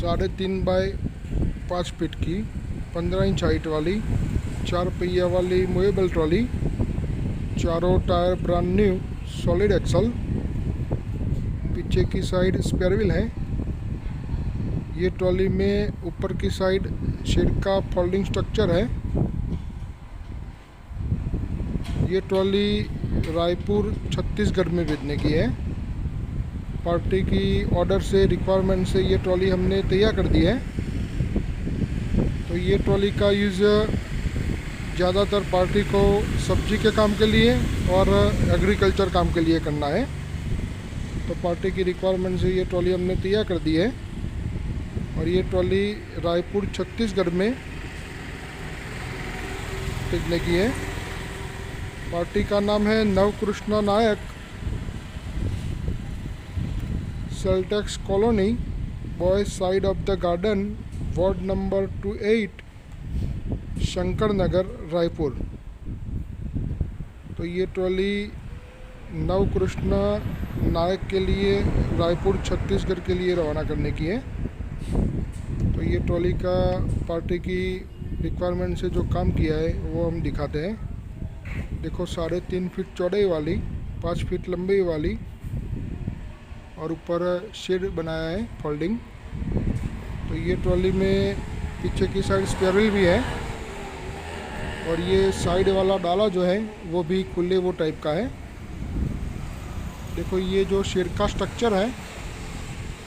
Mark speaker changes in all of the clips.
Speaker 1: 3.5 feet की 15 inch height वाली 4 पहिया वाली मूवेबल ट्रॉली, चारों tyre brand new, solid axle, पीछे की साइड स्पेयर व्हील है। ये ट्रॉली में ऊपर की साइड शेड का फोल्डिंग स्ट्रक्चर है। ये ट्रॉली रायपुर छत्तीसगढ़ में बेचने की है। पार्टी की ऑर्डर से, रिक्वायरमेंट से ये ट्रॉली हमने तैयार कर दी है। तो ये ट्रॉली का यूज़ ज़्यादातर पार्टी को सब्जी के काम के लिए और एग्रीकल्चर काम के लिए करना है। तो पार्टी की रिक्वायरमेंट से ये ट्रॉली हमने तैयार कर दी है और ये ट्रॉली रायपुर छत्तीसगढ़ में बेचने की है। पार्टी का नाम है नवकृष्णा नायक, सेल्टेक्स colony, boys side of the garden, ward number 28, Shankar Nagar, Raipur. तो ये ट्रॉली नवकृष्णा नायक के लिए रायपुर छत्तीसगढ़ के लिए रवाना करने की है। तो ये ट्रॉली का पार्टी की रिक्वायरमेंट से जो काम किया है वो हम दिखाते हैं। देखो 3.5 फीट चौड़ाई वाली, 5 फीट लंबाई वाली और ऊपर शेड बनाया है फोल्डिंग। तो ये ट्रॉली में पीछे की साइड स्पेयर व्हील भी है और ये साइड वाला डाला जो है वो भी खुले वो टाइप का है। देखो ये जो शेड का स्ट्रक्चर है,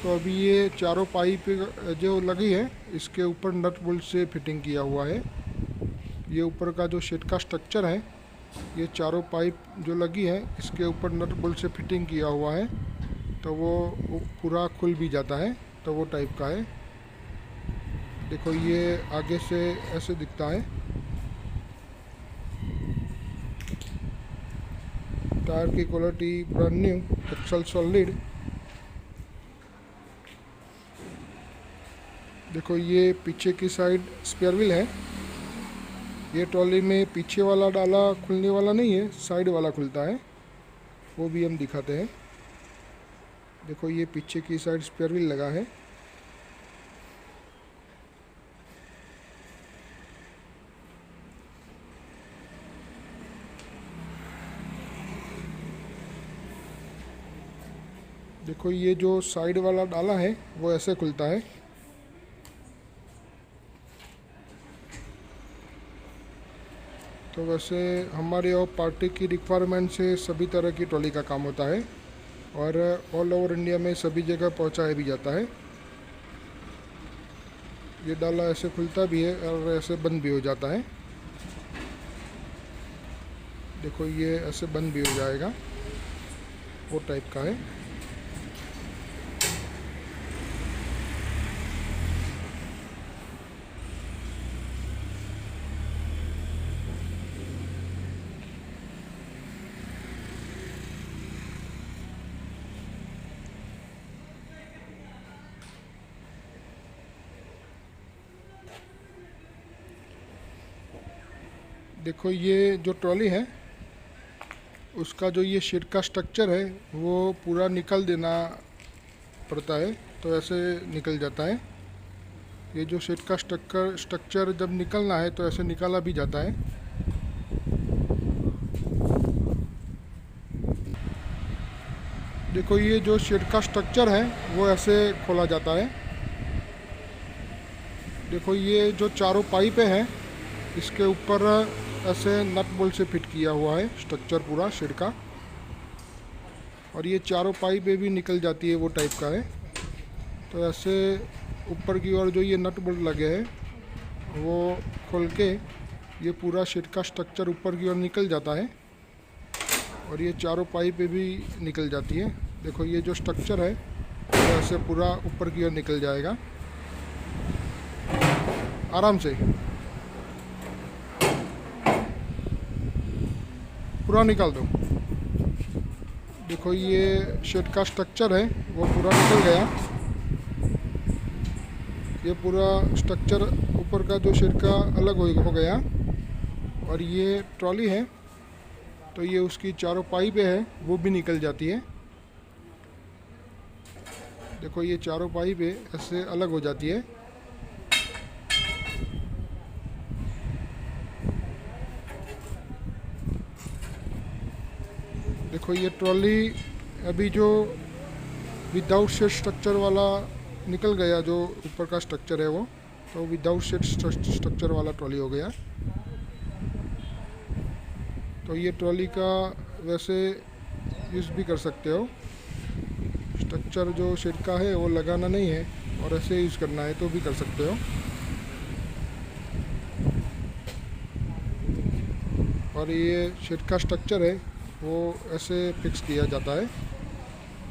Speaker 1: तो अभी ये चारों पाइप जो लगी है इसके ऊपर नट बोल्ट से फिटिंग किया हुआ है। ये ऊपर का जो शेड का स्ट्रक्चर है, ये चारों पाइप जो लगी है इसके ऊपर नट बोल्ट से फिटिंग किया हुआ है, तो वो पूरा खुल भी जाता है, तो वो टाइप का है। देखो ये आगे से ऐसे दिखता है। टायर की quality brand new, axle solid. देखो ये पीछे की साइड स्पेयर व्हील है। ये ट्रॉली में पीछे वाला डाला खुलने वाला नहीं है, साइड वाला खुलता है, वो भी हम दिखाते हैं। देखो ये पीछे की साइड स्पेयर व्हील लगा है। देखो ये जो साइड वाला डाला है वो ऐसे खुलता है। तो वैसे हमारे और पार्टी की रिक्वायरमेंट से सभी तरह की ट्रॉली का काम होता है और ऑल ओवर इंडिया में सभी जगह पहुंचाया भी जाता है। ये डाला ऐसे खुलता भी है और ऐसे बंद भी हो जाता है। देखो ये ऐसे बंद भी हो जाएगा, वो टाइप का है। देखो ये जो ट्रॉली है उसका जो ये शेड का स्ट्रक्चर है वो पूरा निकल देना पड़ता है, तो ऐसे निकल जाता है। ये जो शेड का स्ट्रक्चर जब निकलना है तो ऐसे निकाला भी जाता है। देखो ये जो शेड का स्ट्रक्चर है वो ऐसे खोला जाता है। देखो ये जो चारों पाइपें हैं इसके ऊपर ऐसे नट बोल्ट से फिट किया हुआ है स्ट्रक्चर पूरा शेड का, और ये चारों पाइपें भी निकल जाती है, वो टाइप का है। तो ऐसे ऊपर की ओर जो ये नट बोल्ट लगे हैं वो खोल के ये पूरा शेड का स्ट्रक्चर ऊपर की ओर निकल जाता है और ये चारों पाइपें भी निकल जाती है। देखो ये जो स्ट्रक्चर है वो ऐसे पूरा ऊपर की ओर निकल जाएगा आराम से, पूरा निकाल दो। देखो ये शेड का स्ट्रक्चर है वो पूरा निकल गया। ये पूरा स्ट्रक्चर ऊपर का जो शेड का अलग हो गया और ये ट्रॉली है तो ये उसकी चारों पाइपें हैं वो भी निकल जाती है। देखो ये चारों पाइप है ऐसे अलग हो जाती है। देखो ये ट्रॉली अभी जो विदाउट शेड स्ट्रक्चर वाला निकल गया, जो ऊपर का स्ट्रक्चर है वो, तो विदाउट शेड स्ट्रक्चर वाला ट्रॉली हो गया। तो ये ट्रॉली का वैसे यूज़ भी कर सकते हो, स्ट्रक्चर जो शेड का है वो लगाना नहीं है और ऐसे यूज़ करना है तो भी कर सकते हो। और ये शेड का स्ट्रक्चर है वो ऐसे फिक्स किया जाता है।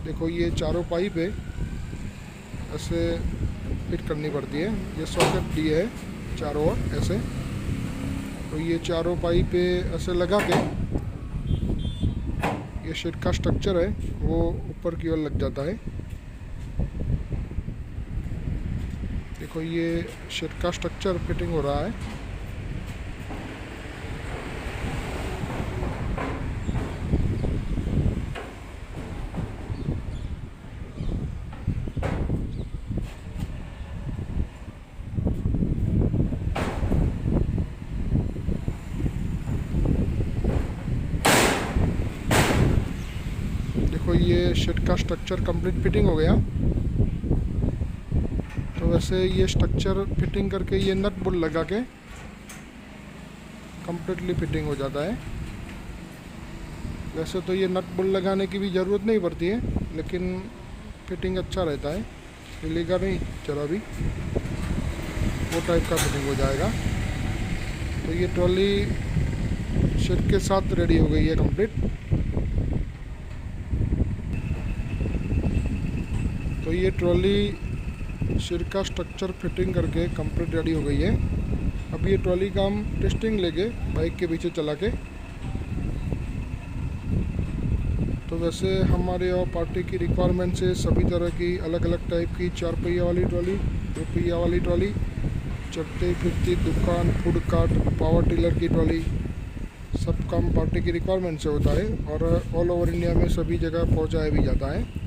Speaker 1: देखो ये चारों पाइप है ऐसे फिट करनी पड़ती है, ये सॉकेट दिए है चारों ओर ऐसे। तो ये चारों पाइप ऐसे लगा के ये शेड का स्ट्रक्चर है वो ऊपर की ओर लग जाता है। देखो ये शेड का स्ट्रक्चर फिटिंग हो रहा है। देखो ये शेड का स्ट्रक्चर कंप्लीट फिटिंग हो गया। तो वैसे ये स्ट्रक्चर फिटिंग करके ये नट बोल्ट लगा के कंप्लीटली फिटिंग हो जाता है। वैसे तो ये नट बोल्ट लगाने की भी ज़रूरत नहीं पड़ती है, लेकिन फिटिंग अच्छा रहता है, हिलेगा नहीं जरा भी, वो टाइप का फिटिंग हो जाएगा। तो ये ट्रॉली शेड के साथ रेडी हो गई है कंप्लीट। तो ये ट्रॉली शेड का स्ट्रक्चर फिटिंग करके कंप्लीट रेडी हो गई है। अब ये ट्रॉली का हम टेस्टिंग लेके बाइक के पीछे चला के, तो वैसे हमारे यहाँ पार्टी की रिक्वायरमेंट से सभी तरह की अलग अलग टाइप की 4 पहिया वाली ट्रॉली, 2 पहिया वाली ट्रॉली, चलती फिरती दुकान, फूड कार्ट, पावर टिलर की ट्रॉली, सब काम पार्टी की रिक्वायरमेंट से होता है और ऑल ओवर इंडिया में सभी जगह पहुँचाया भी जाता है।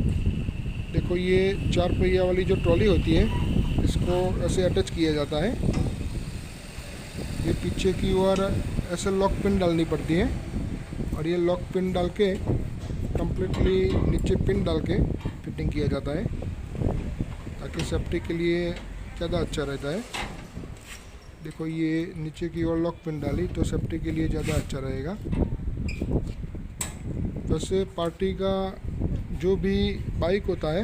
Speaker 1: देखो ये 4 पहिया वाली जो ट्रॉली होती है इसको ऐसे अटैच किया जाता है। ये पीछे की ओर ऐसे लॉक पिन डालनी पड़ती है और ये लॉक पिन डाल के कम्प्लीटली नीचे पिन डाल के फिटिंग किया जाता है, ताकि सेफ्टी के लिए ज़्यादा अच्छा रहता है। देखो ये नीचे की ओर लॉक पिन डाली तो सेफ्टी के लिए ज़्यादा अच्छा रहेगा। वैसे पार्टी का जो भी बाइक होता है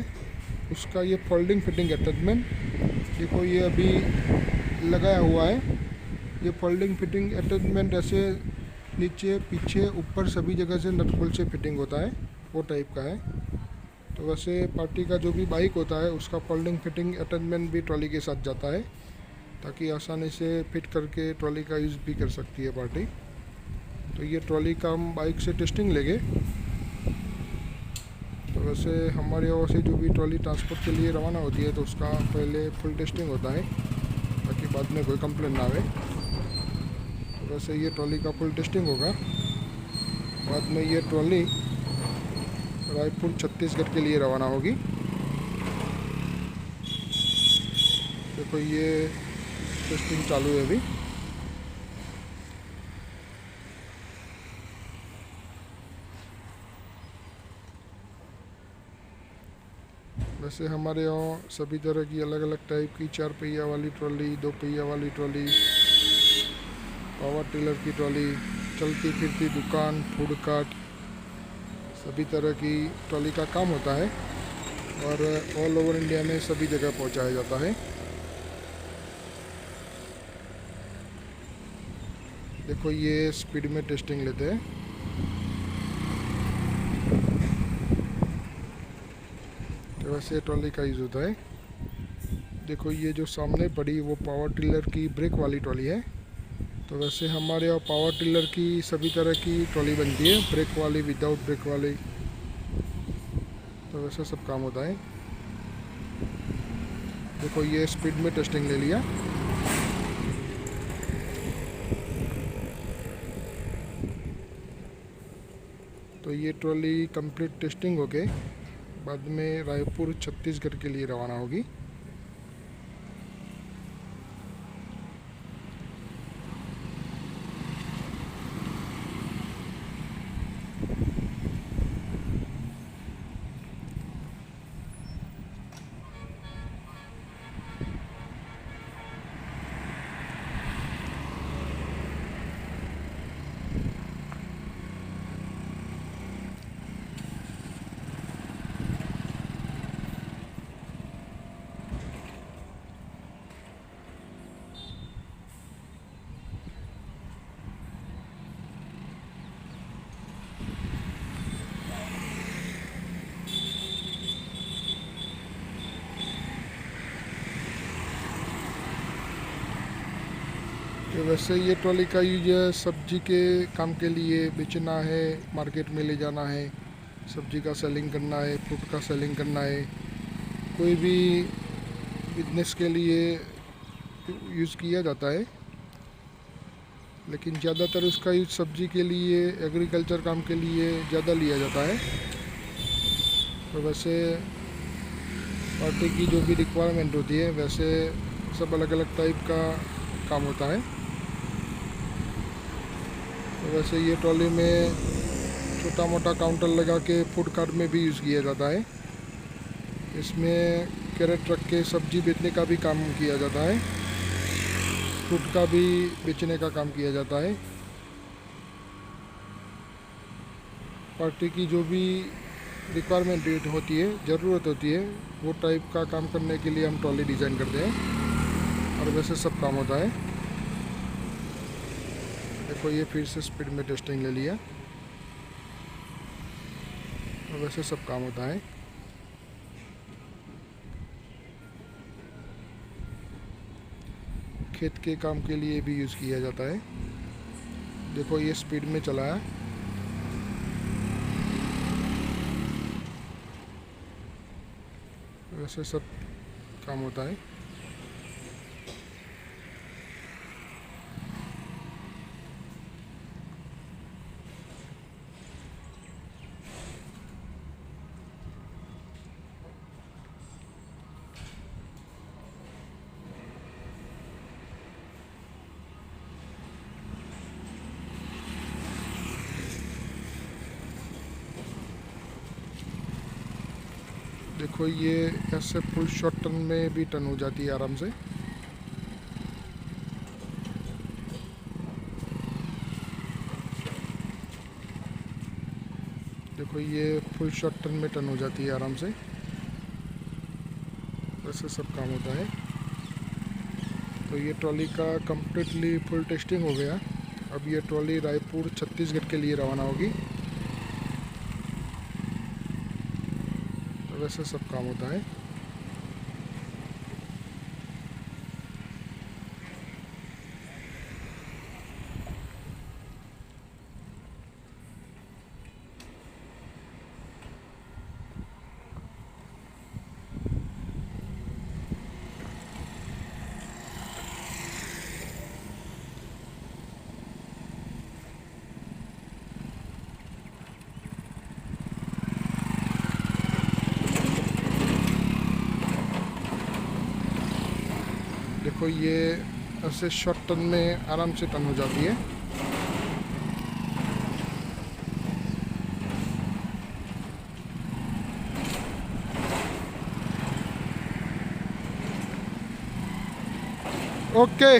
Speaker 1: उसका ये फोल्डिंग फिटिंग अटैचमेंट, देखो ये अभी लगाया हुआ है। ये फोल्डिंग फिटिंग अटैचमेंट ऐसे नीचे पीछे ऊपर सभी जगह से नट बोल्ट से फिटिंग होता है, वो टाइप का है। तो वैसे पार्टी का जो भी बाइक होता है उसका फोल्डिंग फिटिंग अटैचमेंट भी ट्रॉली के साथ जाता है, ताकि आसानी से फिट करके ट्रॉली का यूज़ भी कर सकती है पार्टी। तो ये ट्रॉली का हम बाइक से टेस्टिंग लेंगे। तो वैसे हमारे यहाँ से जो भी ट्रॉली ट्रांसपोर्ट के लिए रवाना होती है तो उसका पहले फुल टेस्टिंग होता है, ताकि बाद में कोई कंप्लेंट ना आवे। तो वैसे ये ट्रॉली का फुल टेस्टिंग होगा, बाद में ये ट्रॉली रायपुर छत्तीसगढ़ के लिए रवाना होगी। देखो ये टेस्टिंग चालू है अभी। वैसे हमारे यहाँ सभी तरह की अलग अलग टाइप की 4 पहिया वाली ट्रॉली, 2 पहिया वाली ट्रॉली, पावर टिलर की ट्रॉली, चलती फिरती दुकान, फूड कार्ट, सभी तरह की ट्रॉली का काम होता है और ऑल ओवर इंडिया में सभी जगह पहुंचाया जाता है। देखो ये स्पीड में टेस्टिंग लेते हैं। तो वैसे ट्रॉली का यूज़ होता है। देखो ये जो सामने पड़ी वो पावर टिलर की ब्रेक वाली ट्रॉली है। तो वैसे हमारे यहाँ पावर टिलर की सभी तरह की ट्रॉली बनती है, ब्रेक वाली, विदाउट ब्रेक वाली, तो वैसे सब काम होता है। देखो ये स्पीड में टेस्टिंग ले लिया। तो ये ट्रॉली कंप्लीट टेस्टिंग हो गई, बाद में रायपुर छत्तीसगढ़ के लिए रवाना होगी। तो वैसे ये ट्रॉली का यूज सब्जी के काम के लिए बेचना है, मार्केट में ले जाना है, सब्जी का सेलिंग करना है, फ्रूट का सेलिंग करना है, कोई भी बिजनेस के लिए यूज़ किया जाता है। लेकिन ज़्यादातर उसका यूज सब्जी के लिए, एग्रीकल्चर काम के लिए ज़्यादा लिया जाता है। तो वैसे पार्टी की जो भी रिक्वायरमेंट होती है वैसे सब अलग अलग टाइप का काम होता है। तो वैसे ये ट्रॉली में छोटा मोटा काउंटर लगा के फूड कार्ट में भी यूज़ किया जाता है। इसमें कैरेट रख के सब्जी बेचने का भी काम किया जाता है, फ्रूट का भी बेचने का काम किया जाता है। पार्टी की जो भी रिक्वायरमेंट होती है, ज़रूरत होती है, वो टाइप का काम करने के लिए हम ट्रॉली डिज़ाइन करते हैं और वैसे सब काम होता है। देखो ये फिर से स्पीड में टेस्टिंग ले लिया और वैसे सब काम होता है। खेत के काम के लिए भी यूज़ किया जाता है। देखो ये स्पीड में चला है। वैसे सब काम होता है। देखो ये ऐसे फुल शॉर्ट टन में भी टन हो जाती है आराम से। देखो ये फुल शॉर्ट टन में टन हो जाती है आराम से। वैसे सब काम होता है। तो ये ट्रॉली का कम्प्लीटली फुल टेस्टिंग हो गया। अब ये ट्रॉली रायपुर छत्तीसगढ़ के लिए रवाना होगी। तो वैसे सब काम होता है। देखो ये ऐसे शॉर्ट टन में आराम से टन हो जाती है। ओके,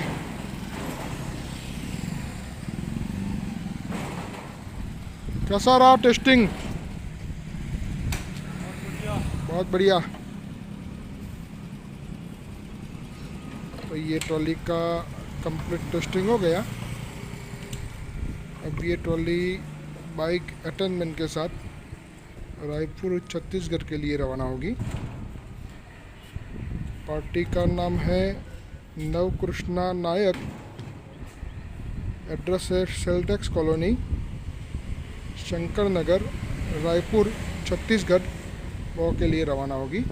Speaker 1: कैसा रहा टेस्टिंग? बहुत बढ़िया। तो ये ट्रॉली का कंप्लीट टेस्टिंग हो गया। अब ये ट्रॉली बाइक अटेंडमेंट के साथ रायपुर छत्तीसगढ़ के लिए रवाना होगी। पार्टी का नाम है नवकृष्णा नायक। एड्रेस है सेल्टेक्स कॉलोनी, शंकर नगर, रायपुर छत्तीसगढ़, वो के लिए रवाना होगी।